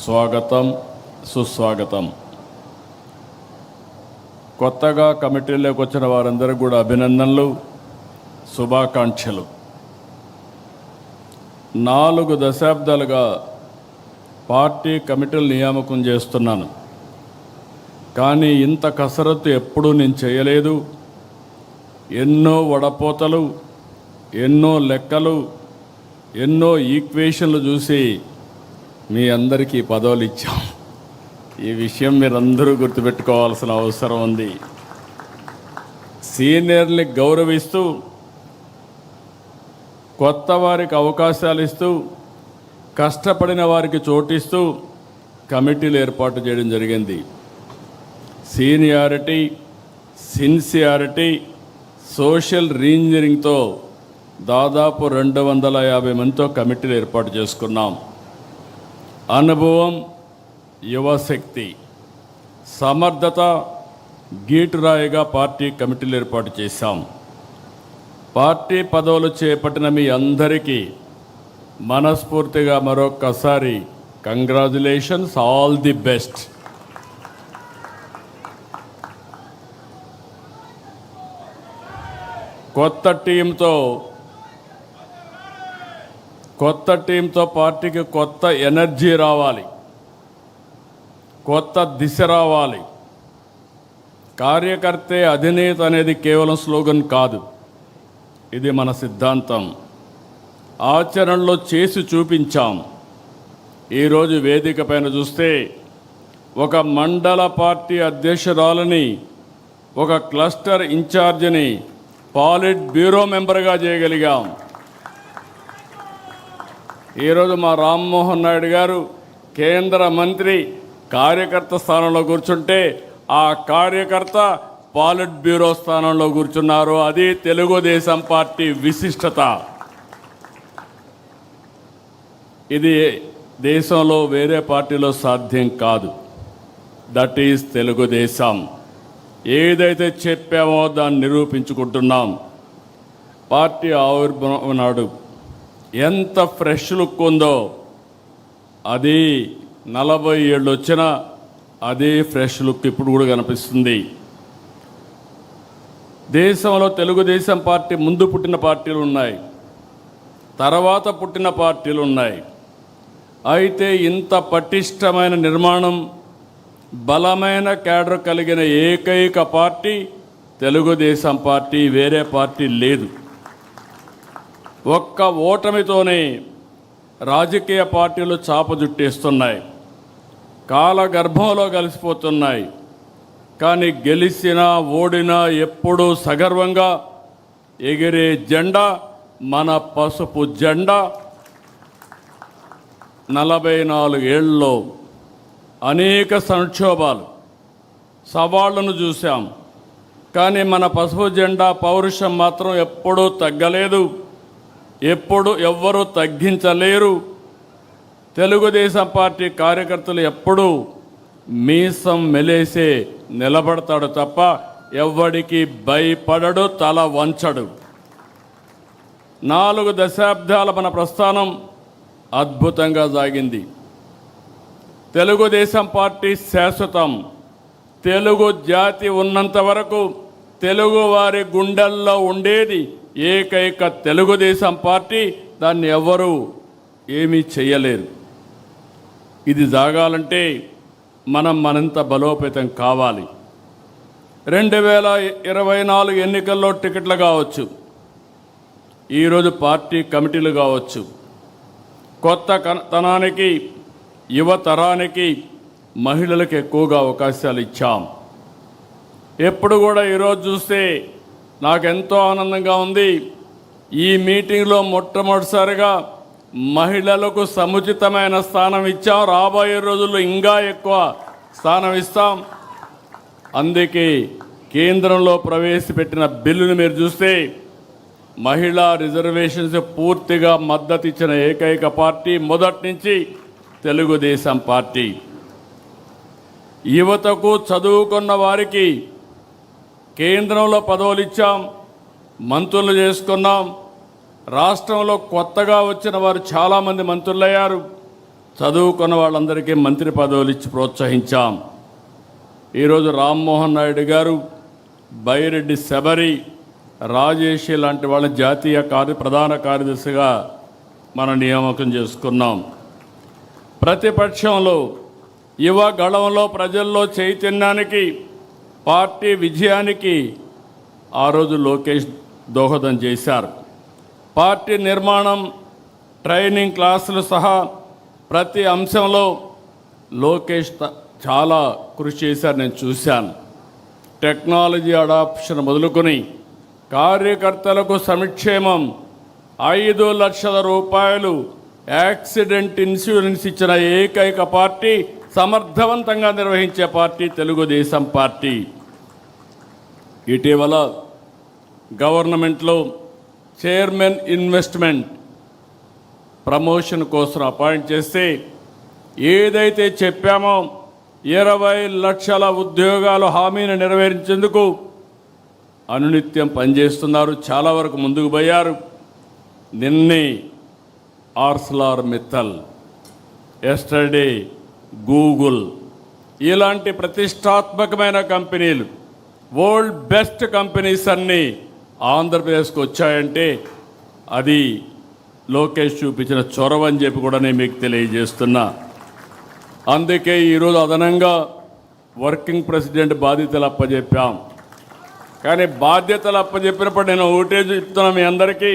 స్వాగతం, సుస్వాగతం. కొత్తగా కమిటీలోకి వచ్చిన వారందరికీ కూడా అభినందనలు, శుభాకాంక్షలు. 4 దశాబ్దాలుగా పార్టీ కమిటీలు నియామకం చేస్తున్నాను, కానీ ఇంత కసరత్తు ఎప్పుడూ నేను చేయలేదు. ఎన్నో వడపోతలు, ఎన్నో లెక్కలు, ఎన్నో ఈక్వేషన్లు చూసి మీ అందరికీ పదవులు ఇచ్చాం. ఈ విషయం మీరందరూ గుర్తుపెట్టుకోవాల్సిన అవసరం ఉంది. సీనియర్ని గౌరవిస్తూ, కొత్త వారికి అవకాశాలు ఇస్తూ, కష్టపడిన వారికి చోటిస్తూ కమిటీలు ఏర్పాటు చేయడం జరిగింది. సీనియారిటీ, సిన్సియారిటీ, సోషల్ రీఇంజనీరింగ్తో దాదాపు 250 మందితో కమిటీలు ఏర్పాటు చేసుకున్నాం. అనుభవం, యువశక్తి, సమర్థత గీటురాయిగా పార్టీ కమిటీలు ఏర్పాటు చేశాం. పార్టీ పదవులు చేపట్టిన మీ అందరికీ మనస్ఫూర్తిగా మరొక్కసారి కంగ్రాచులేషన్స్, ఆల్ ది బెస్ట్. కొత్త టీంతో పార్టీకి కొత్త ఎనర్జీ రావాలి, కొత్త దిశ రావాలి. కార్యకర్తే అధినేత అనేది కేవలం స్లోగన్ కాదు, ఇది మన సిద్ధాంతం. ఆచరణలో చేసి చూపించాం. ఈరోజు వేదిక పైన చూస్తే ఒక మండల పార్టీ అధ్యక్షురాలని, ఒక క్లస్టర్ ఇన్ఛార్జిని పాలిట్ బ్యూరో మెంబర్గా చేయగలిగాం. ఈరోజు మా రామ్మోహన్ నాయుడు గారు కేంద్ర మంత్రి కార్యకర్త స్థానంలో కూర్చుంటే, ఆ కార్యకర్త పాలిట్ బ్యూరో స్థానంలో కూర్చున్నారు. అది తెలుగుదేశం పార్టీ విశిష్టత. ఇది దేశంలో వేరే పార్టీలో సాధ్యం కాదు. That is Telugu Desam. ఏదైతే చెప్పామో దాన్ని నిరూపించుకుంటున్నాం. పార్టీ ఆవిర్భావం నాడు ఎంత ఫ్రెష్ లుక్ ఉందో, అది 40 ఏళ్ళు వచ్చినా అదే ఫ్రెష్ లుక్ ఇప్పుడు కూడా కనిపిస్తుంది. దేశంలో తెలుగుదేశం పార్టీ ముందు పుట్టిన పార్టీలు ఉన్నాయి, తర్వాత పుట్టిన పార్టీలు ఉన్నాయి. అయితే ఇంత పటిష్టమైన నిర్మాణం, బలమైన క్యాడర్ కలిగిన ఏకైక పార్టీ తెలుగుదేశం పార్టీ, వేరే పార్టీ లేదు. ఒక్క ఓటమితోనే రాజకీయ పార్టీలు చాపజుట్టేస్తున్నాయి, కాలగర్భంలో కలిసిపోతున్నాయి. కానీ గెలిచినా ఓడినా ఎప్పుడూ సగర్వంగా ఎగిరే జెండా మన పసుపు జెండా. 44 ఏళ్ళలో అనేక సంక్షోభాలు, సవాళ్లను చూశాం. కానీ మన పసుపు జెండా పౌరుషం మాత్రం ఎప్పుడూ తగ్గలేదు, ఎప్పుడు ఎవ్వరూ తగ్గించలేరు. తెలుగుదేశం పార్టీ కార్యకర్తలు ఎప్పుడూ మీసం మెలేసే నిలబడతాడు తప్ప ఎవ్వడికి భయపడడు, తల వంచడు. 4 దశాబ్దాల మన ప్రస్థానం అద్భుతంగా సాగింది. తెలుగుదేశం పార్టీ శాశ్వతం. తెలుగు జాతి ఉన్నంత వరకు తెలుగు వారి గుండెల్లో ఉండేది ఏకైక తెలుగుదేశం పార్టీ. దాన్ని ఎవరు ఏమీ చేయలేరు. ఇది జాగాలంటే మనం మరింత బలోపేతం కావాలి. 2024 ఎన్నికల్లో టికెట్లు కావచ్చు, ఈరోజు పార్టీ కమిటీలు కావచ్చు. కొత్త తనానికి, యువతరానికి, మహిళలకు ఎక్కువగా అవకాశాలు ఇచ్చాం. ఎప్పుడు కూడా ఈరోజు చూస్తే నాకెంతో ఆనందంగా ఉంది. ఈ మీటింగ్లో మొట్టమొదటిసారిగా మహిళలకు సముచితమైన స్థానం ఇచ్చాం. రాబోయే రోజుల్లో ఇంకా ఎక్కువ స్థానం ఇస్తాం. అందుకే కేంద్రంలో ప్రవేశపెట్టిన బిల్లును మీరు చూస్తే మహిళా రిజర్వేషన్స్ పూర్తిగా మద్దతు ఇచ్చిన ఏకైక పార్టీ మొదటి నుంచి తెలుగుదేశం పార్టీ. యువతకు, చదువుకున్న వారికి కేంద్రంలో పదవులు ఇచ్చాం, మంత్రులు చేసుకున్నాం. రాష్ట్రంలో కొత్తగా వచ్చిన వారు చాలామంది మంత్రులయ్యారు. చదువుకున్న వాళ్ళందరికీ మంత్రి పదవులు ఇచ్చి ప్రోత్సహించాం. ఈరోజు రామ్మోహన్ నాయుడు గారు, బైరెడ్డి శబరి, రాజేషి లాంటి వాళ్ళ జాతీయ ప్రధాన కార్యదర్శిగా మనం నియామకం చేసుకున్నాం. ప్రతిపక్షంలో యువ గళంలో ప్రజల్లో చైతన్యానికి, పార్టీ విజయానికి ఆ రోజు లోకేష్ దోహదం చేశారు. పార్టీ నిర్మాణం, ట్రైనింగ్ క్లాసులు సహా ప్రతి అంశంలో లోకేష్ చాలా కృషి చేశారు, నేను చూశాను. టెక్నాలజీ అడాప్షన్ మొదలుకొని కార్యకర్తలకు సంక్షేమం, 5 లక్షల రూపాయలు యాక్సిడెంట్ ఇన్సూరెన్స్ ఇచ్చిన ఏకైక పార్టీ, సమర్థవంతంగా నిర్వహించే పార్టీ తెలుగుదేశం పార్టీ. ఇటీవల గవర్నమెంట్లో చైర్మన్ ఇన్వెస్ట్మెంట్ ప్రమోషన్ కోసం అపాయింట్ చేస్తే ఏదైతే చెప్పామో 20 లక్షల ఉద్యోగాల హామీని నెరవేర్చేందుకు అనునిత్యం పనిచేస్తున్నారు. చాలా వరకు ముందుకు పోయారు. నిన్నే ఆర్సెలర్ మిత్తల్, ఎస్టర్డే గూగుల్, ఇలాంటి ప్రతిష్టాత్మకమైన కంపెనీలు, వరల్డ్ బెస్ట్ కంపెనీస్ అన్నీ ఆంధ్రప్రదేశ్కి వచ్చాయంటే అది లోకేష్ చూపించిన చొరవ అని చెప్పి కూడా నేను మీకు తెలియజేస్తున్నా. అందుకే ఈరోజు అదనంగా వర్కింగ్ ప్రెసిడెంట్ బాధ్యతలు అప్పచెప్పాం. కానీ బాధ్యతలు అప్పచెప్పినప్పుడు నేను ఒకటే చెప్తున్నా మీ అందరికీ,